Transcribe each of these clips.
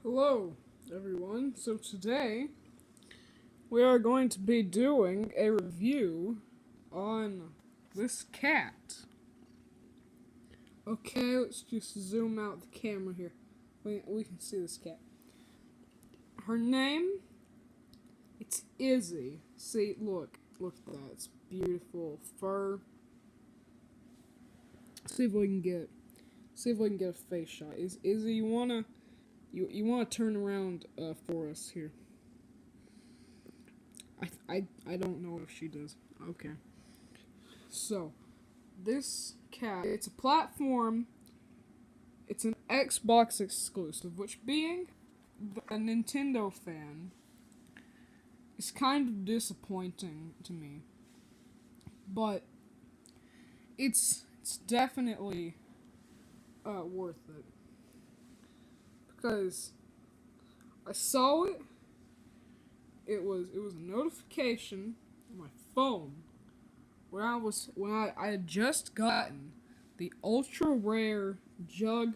Hello, everyone. So today we are going to be doing a review on this cat. Okay, let's just zoom out the camera here. We can see this cat. Her name, it's Izzy. See, look at that. It's beautiful fur. See if we can get a face shot. Izzy, you wanna turn around for us here? I don't know if she does. Okay. So, this cat, it's a platform, it's an Xbox exclusive, which being a Nintendo fan is kind of disappointing to me. But it's definitely worth it. Because I saw it, it was a notification on my phone when I had just gotten the ultra rare Jug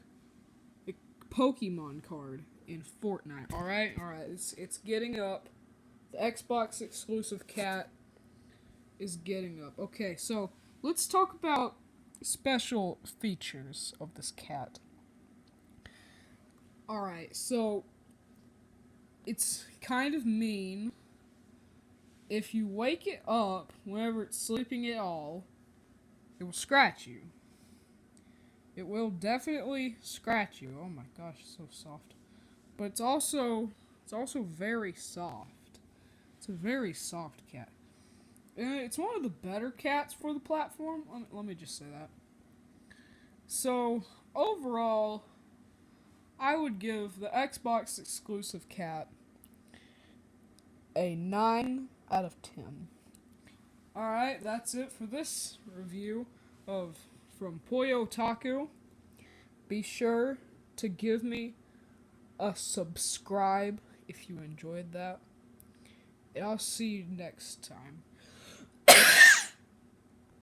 Pokemon card in Fortnite. All right. It's getting up. The Xbox exclusive cat is getting up. Okay, so let's talk about special features of this cat. All right, so it's kind of mean. If you wake it up whenever it's sleeping at all, it will scratch you. It will definitely scratch you. Oh my gosh, it's so soft. But it's also very soft. It's a very soft cat. And it's one of the better cats for the platform. Let me just say that. So, overall, I would give the Xbox exclusive cat a 9 out of 10. Alright, that's it for this review from Puyotaku. Be sure to give me a subscribe if you enjoyed that. And I'll see you next time.